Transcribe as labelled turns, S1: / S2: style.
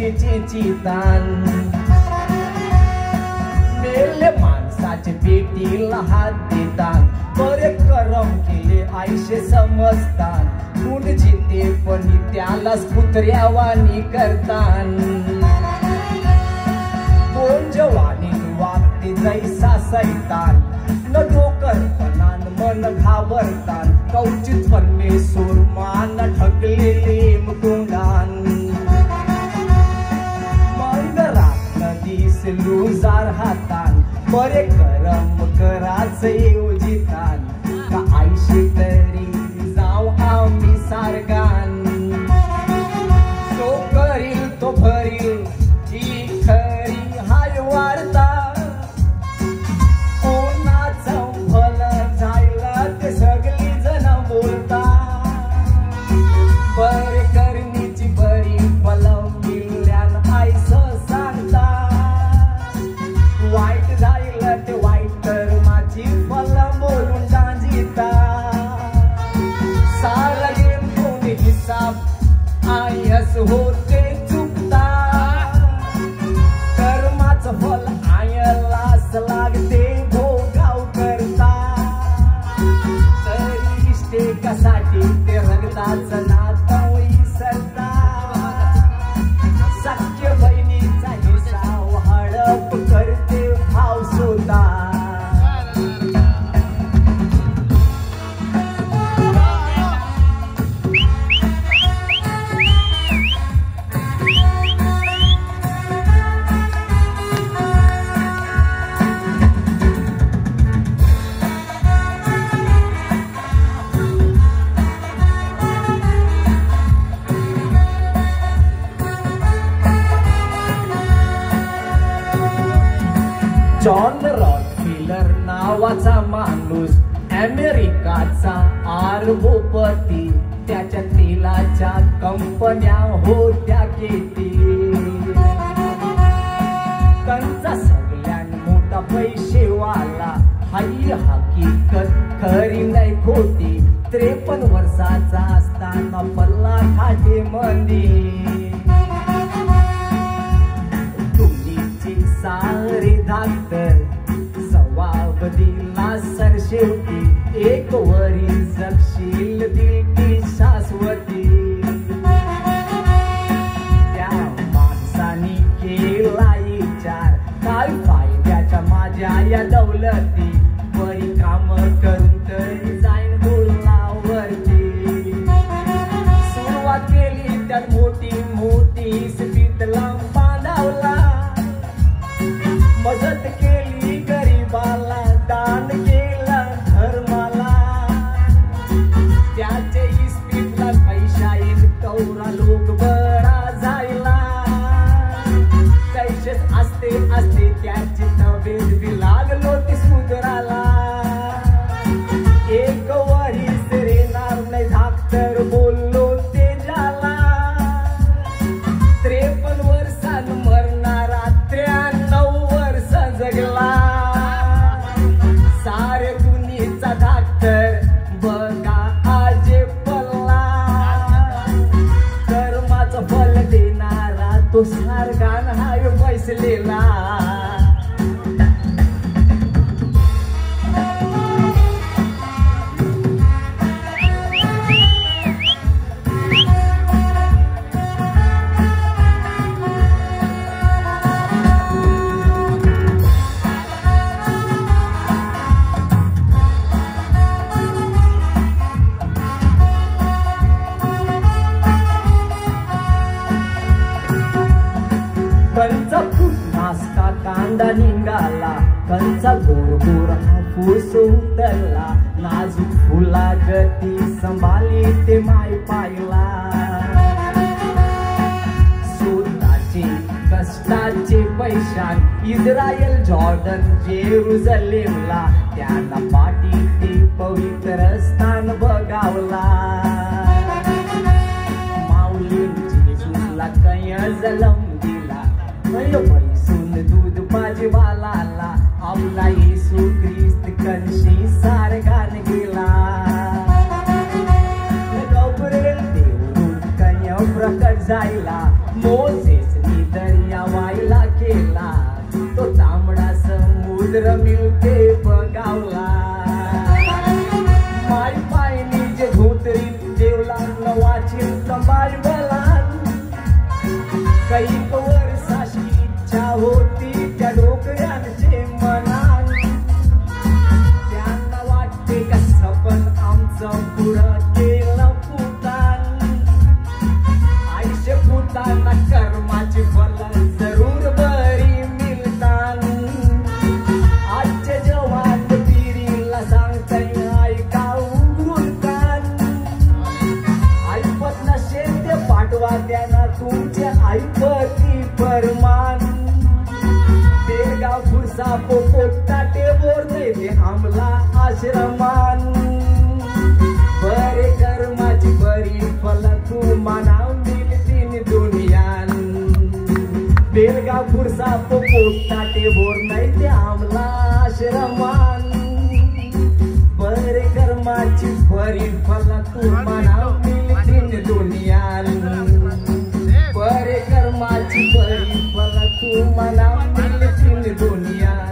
S1: पेटीची तान मेले माणसाचे पेटीला हात देतान बरे करम केले आयशे समजतान गुण जिते पण त्यालाच कुत्र्यावानी करतान कोण जवानी वागते जैसा सैतान न डोकरपणान मन घाबरतान कवचित पन्ने सुरमान ठगलेले मुकुंडान मंगरात नदीस लुजार हातान बरे करम कराच योजितान का आयशे तरी जाऊ आम्ही सारगान तो करील तो भरील ही खरी हाय वार्ता कोणाचं भलं जायला ते सगळी जण बोलता बरे करणीची बरी फलं मिळल्यान आयस सांगता वाईट जायला ते वाईट कर्माची फलं बोलून गांजिता सारा गेम कोणी हिसाब आयस होते चुकता कर्माचं फल आयलाच लागते भोगाव करता तरी इष्टेकासाठी ते रगताचं नातं विसरता सख्य बहिणीचा हिसाब हडप करते भाव सुद्धा जॉन रॉकफिलर नावाचा माणूस अमेरिकाचा आरबोपती त्याच्या तेलाच्या कंपन्या होत्या किती त्यांचा सगळ्यात मोठा पैसेवाला हाई हकीकत खरी नाही खोटी 53 वर्षाचा असताना पल्ला खाटे मंदी सारे धाकतर जवाब दिला सर शेवटी एक वरी जगशील दिलती शाश्वती त्या माणसानी केला विचार काय फायद्याच्या माझ्या या दौलती बरी काम करून तरी जाईन गुलावरती सुरुवात केली त्यात मोठी मोठी स्पितला बांधावला मदत केली गरीबाला दान केलं धर्माला त्याचे इस्पितला पैसा येत कौरा लोक बरा जायला कैसेच असते असते त्याची तब्येत बी लागलो ती सुधराला एक वरी सेरेनार नाही धाकतर बोललो ते झाला 53 वर्षान मरणारा 93 जगला सारे दुनियेचा धाकतर बघा आजे पल्ला कर्माचं फल देणारा तो सारगान हाय बैसलेला कंचा नाश्ता कांदा निघाला कंचा गोर गोर हापूस उतरला नाजूक फुला गती संभाली ते माय पाहिला स्वतःचे कष्टाचे पैशान इस्रायल जॉर्डन जेरुसलेमला त्यांना पाठी ते पवित्र स्थान बघावला माऊलींची जेजूला कय जलम दिला पैसून दूध पाजवाला आपला येशू ख्रिस्त कणशी सारगान गेला गौरेल देव कन्या प्रकट जायला मोसेसनी का फुरसाप पोटाटे बोर नाही ते आमला आश्रमान बरे कर्माची फरी फला तू मना मिळतील दुनियान बरे कर्माची फरी फला तू मना मिळतील दुनिया